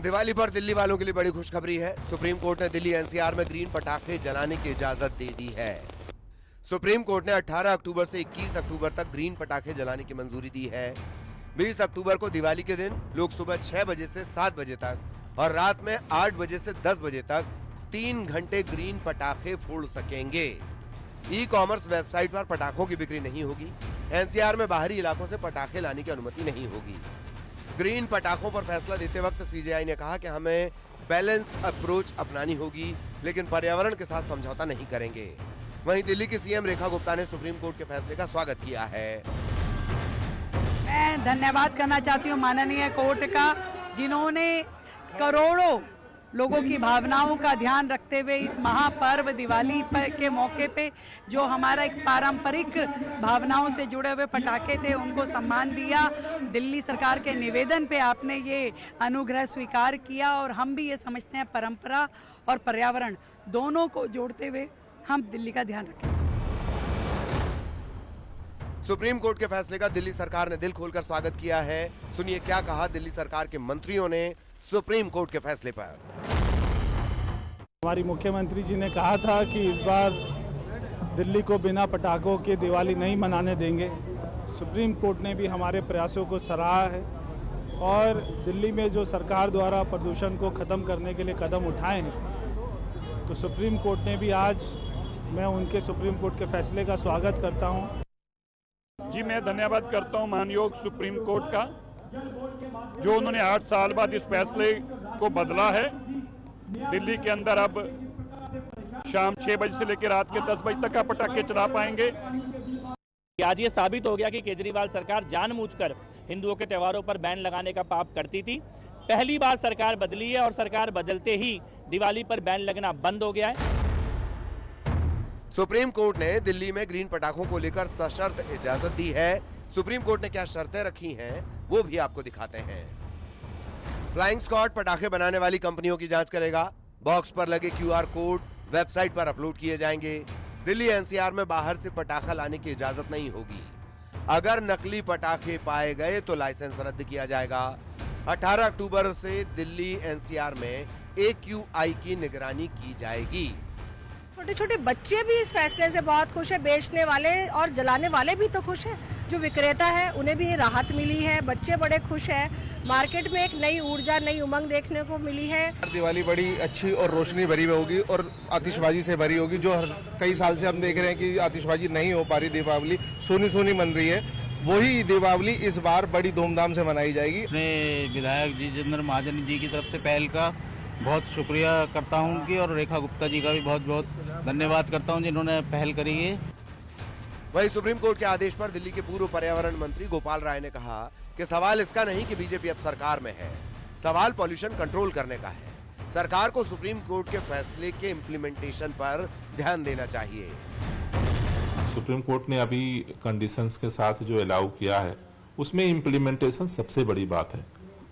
दिवाली पर दिल्ली वालों के लिए बड़ी खुशखबरी है। सुप्रीम कोर्ट ने दिल्ली एनसीआर में ग्रीन पटाखे जलाने की इजाजत दे दी है। सुप्रीम कोर्ट ने 18 अक्टूबर से 21 अक्टूबर तक ग्रीन पटाखे जलाने की मंजूरी दी है। 20 अक्टूबर को दिवाली के दिन लोग सुबह 6 बजे से 7 बजे तक और रात में 8 बजे से 10 बजे तक 3 घंटे ग्रीन पटाखे फोड़ सकेंगे। ई कॉमर्स वेबसाइट पर पटाखों की बिक्री नहीं होगी। एनसीआर में बाहरी इलाकों से पटाखे लाने की अनुमति नहीं होगी। ग्रीन पटाखों पर फैसला देते वक्त सीजेआई ने कहा कि हमें बैलेंस अप्रोच अपनानी होगी, लेकिन पर्यावरण के साथ समझौता नहीं करेंगे। वहीं दिल्ली की सीएम रेखा गुप्ता ने सुप्रीम कोर्ट के फैसले का स्वागत किया है। मैं धन्यवाद करना चाहती हूँ माननीय कोर्ट का, जिन्होंने करोड़ों लोगों की भावनाओं का ध्यान रखते हुए इस महापर्व दिवाली के मौके पे जो हमारा एक पारंपरिक भावनाओं से जुड़े हुए पटाखे थे उनको सम्मान दिया। दिल्ली सरकार के निवेदन पे आपने ये अनुग्रह स्वीकार किया और हम भी ये समझते हैं परंपरा और पर्यावरण दोनों को जोड़ते हुए हम दिल्ली का ध्यान रखें। सुप्रीम कोर्ट के फैसले का दिल्ली सरकार ने दिल खोलकर स्वागत किया है। सुनिए क्या कहा दिल्ली सरकार के मंत्रियों ने सुप्रीम कोर्ट के फैसले पर। हमारी मुख्यमंत्री जी ने कहा था कि इस बार दिल्ली को बिना पटाखों के दिवाली नहीं मनाने देंगे। सुप्रीम कोर्ट ने भी हमारे प्रयासों को सराहा है और दिल्ली में जो सरकार द्वारा प्रदूषण को ख़त्म करने के लिए कदम उठाए हैं, तो सुप्रीम कोर्ट ने भी आज मैं उनके सुप्रीम कोर्ट के फैसले का स्वागत करता हूं। जी, मैं धन्यवाद करता हूं मानयोग सुप्रीम कोर्ट का, जो उन्होंने 8 साल बाद इस फैसले को बदला है। दिल्ली के अंदर अब शाम 6 बजे से लेकर रात के 10 बजे तक का पटाखे चला पाएंगे। आज ये साबित हो गया कि केजरीवाल सरकार जानबूझकर हिंदुओं के त्योहारों पर बैन लगाने का पाप करती थी। पहली बार सरकार बदली है और सरकार बदलते ही दिवाली पर बैन लगना बंद हो गया है। सुप्रीम कोर्ट ने दिल्ली में ग्रीन पटाखों को लेकर सशर्त इजाजत दी है। सुप्रीम कोर्ट ने क्या शर्तें रखी हैं, वो भी आपको दिखाते हैं। फ्लाइंग स्क्वाड पटाखे बनाने वाली कंपनियों की जांच करेगा। बॉक्स पर लगे क्यूआर कोड वेबसाइट पर अपलोड किए जाएंगे। दिल्ली एनसीआर में बाहर से पटाखा लाने की इजाजत नहीं होगी। अगर नकली पटाखे पाए गए तो लाइसेंस रद्द किया जाएगा। 18 अक्टूबर से दिल्ली एनसीआर में AQI की निगरानी की जाएगी। छोटे छोटे बच्चे भी इस फैसले से बहुत खुश है, बेचने वाले और जलाने वाले भी तो खुश हैं। जो विक्रेता है उन्हें भी राहत मिली है, बच्चे बड़े खुश हैं। मार्केट में एक नई ऊर्जा, नई उमंग देखने को मिली है। दिवाली बड़ी अच्छी और रोशनी भरी होगी और आतिशबाजी से भरी होगी। जो कई साल से हम देख रहे हैं कि आतिशबाजी नहीं हो पा रही, दीपावली सोनी सोनी मन रही है, वही दीपावली इस बार बड़ी धूमधाम से मनाई जाएगी। अपने विधायक जितेंद्र महाजन जी की तरफ से पहल का बहुत शुक्रिया करता हूं उनकी, और रेखा गुप्ता जी का भी बहुत बहुत धन्यवाद करता हूं जिन्होंने पहल करी है। वहीं सुप्रीम कोर्ट के आदेश पर दिल्ली के पूर्व पर्यावरण मंत्री गोपाल राय ने कहा कि सवाल इसका नहीं कि बीजेपी अब सरकार में है, सवाल पॉल्यूशन कंट्रोल करने का है। सरकार को सुप्रीम कोर्ट के फैसले के इम्प्लीमेंटेशन पर ध्यान देना चाहिए। सुप्रीम कोर्ट ने अभी कंडीशंस के साथ जो अलाउ किया है उसमें इम्प्लीमेंटेशन सबसे बड़ी बात है।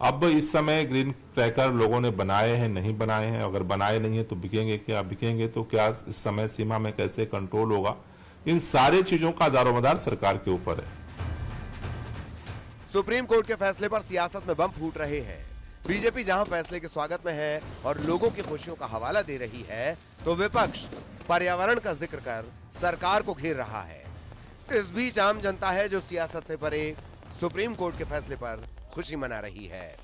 अब इस समय ग्रीन क्रैकर लोगों ने बनाए हैं, नहीं बनाए हैं, अगर बनाए नहीं है तो बिकेंगे क्या, बिकेंगे तो क्या, इस समय सीमा में कैसे कंट्रोल होगा, इन सारे चीजों का दारोमदार सरकार के ऊपर है। सुप्रीम कोर्ट के फैसले पर सियासत में बम फूट रहे हैं। बीजेपी जहां फैसले के स्वागत में है और लोगों की खुशियों का हवाला दे रही है, तो विपक्ष पर्यावरण का जिक्र कर सरकार को घेर रहा है। इस बीच आम जनता है जो सियासत से परे सुप्रीम कोर्ट के फैसले पर खुशी मना रही है।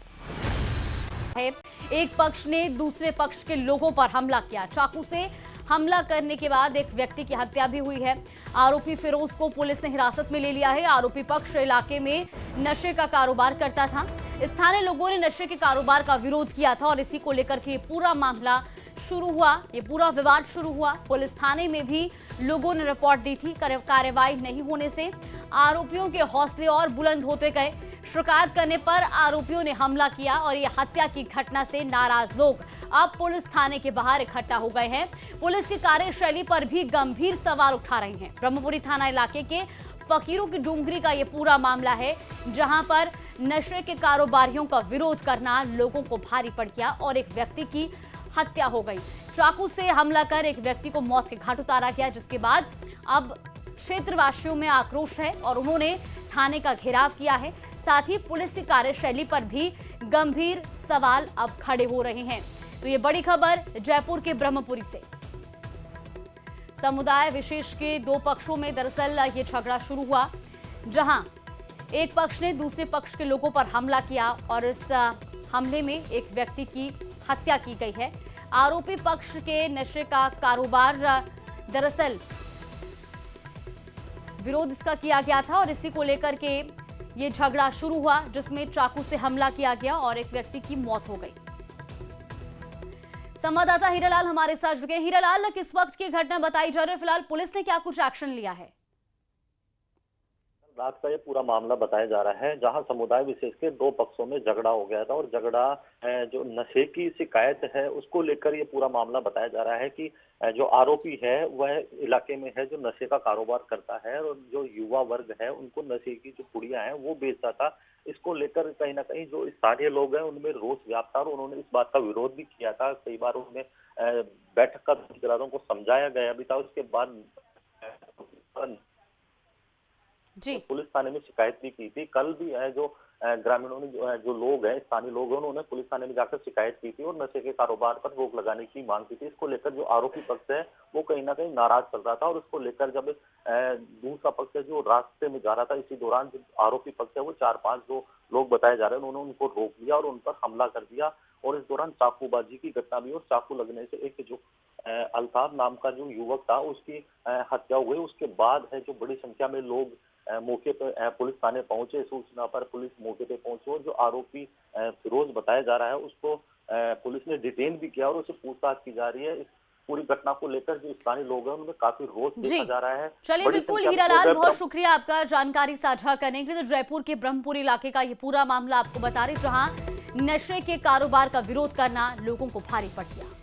एक पक्ष ने दूसरे पक्ष के लोगों पर हमला किया। चाकू से हमला करने के बाद एक व्यक्ति की हत्या भी हुई है। आरोपी फिरोज को पुलिस ने हिरासत में ले लिया है। आरोपी पक्ष इलाके में नशे का कारोबार करता था। स्थानीय लोगों ने नशे के कारोबार का विरोध किया था और इसी को लेकर के पूरा मामला शुरू हुआ, ये पूरा विवाद शुरू हुआ। पुलिस थाने में भी लोगों ने रिपोर्ट दी थी। कार्रवाई नहीं होने से आरोपियों के हौसले और बुलंद होते गए। शिकायत करने पर आरोपियों ने हमला किया और ये हत्या की घटना से नाराज लोग अब पुलिस थाने के बाहर इकट्ठा हो गए हैं। पुलिस की कार्यशैली पर भी गंभीर सवाल उठा रहे हैं। ब्रह्मपुरी थाना इलाके के फकीरों की डूंगरी का ये पूरा मामला है, जहां पर नशे के कारोबारियों का विरोध करना लोगों को भारी पड़ गया और एक व्यक्ति की हत्या हो गई। चाकू से हमला कर एक व्यक्ति को मौत के घाट उतारा गया, जिसके बाद अब क्षेत्रवासियों में आक्रोश है और उन्होंने थाने का घेराव किया है। साथ ही पुलिस की कार्यशैली पर भी गंभीर सवाल अब खड़े हो रहे हैं। तो ये बड़ी खबर जयपुर के ब्रह्मपुरी से। समुदाय विशेष के दो पक्षों में दरअसल ये झगड़ा शुरू हुआ, जहां एक पक्ष ने दूसरे पक्ष के लोगों पर हमला किया और इस हमले में एक व्यक्ति की हत्या की गई है। आरोपी पक्ष के नशे का कारोबार, दरअसल विरोध इसका किया गया था और इसी को लेकर के ये झगड़ा शुरू हुआ, जिसमें चाकू से हमला किया गया और एक व्यक्ति की मौत हो गई। संवाददाता हीरालाल हमारे साथ जुड़े। हीरालाल, किस वक्त की घटना बताई जा रही है? फिलहाल पुलिस ने क्या कुछ एक्शन लिया है? रात का ये पूरा मामला बताया जा रहा है, जहां समुदाय विशेष के दो पक्षों में झगड़ा हो गया था और झगड़ा जो नशे की शिकायत है उसको लेकर ये पूरा मामला बताया जा रहा है कि जो आरोपी है वह इलाके में है जो नशे का कारोबार करता है और जो युवा वर्ग है उनको नशे की जो पुड़ियां हैं वो बेचता था। इसको लेकर कहीं ना कहीं जो स्थानीय लोग हैं उनमें रोष व्याप्त था और उन्होंने इस बात का विरोध भी किया था। कई बार उन्हें बैठक कर ठेकेदारों को समझाया गया भी था। उसके बाद जी पुलिस थाने में शिकायत भी की थी। कल भी है जो ग्रामीणों ने जो लोग हैं, स्थानीय लोग हैं, उन्होंने पुलिस थाने में जाकर शिकायत की थी और नशे के कारोबार पर रोक लगाने की मांग की थी। इसको लेकर जो आरोपी पक्ष है वो कहीं ना कहीं नाराज चल रहा था और उसको लेकर जब दूसरा पक्ष है जो रास्ते में जा रहा था, इसी दौरान जो आरोपी पक्ष है वो 4-5 जो लोग बताए जा रहे हैं उन्होंने उनको रोक लिया और उन पर हमला कर दिया और इस दौरान चाकूबाजी की घटना भी और चाकू लगने से एक जो अल्ताफ नाम का जो युवक था उसकी हत्या हो गई। उसके बाद है जो बड़ी संख्या में लोग मौके पर पुलिस थाने पहुंचे। सूचना पर पुलिस मौके पे पहुंची और जो आरोपी फिरोज बताया जा रहा है उसको पुलिस ने डिटेन भी किया और उसे पूछताछ की जा रही है। इस पूरी घटना को लेकर जो स्थानीय लोग हैं उनमें काफी रोष देखा जा रहा है। चलिए बिल्कुल हीरालाल, बहुत शुक्रिया आपका जानकारी साझा करने के लिए। तो जयपुर के ब्रह्मपुर इलाके का ये पूरा मामला आपको बता रहे, जहां नशे के कारोबार का विरोध करना लोगों को भारी पड़ गया।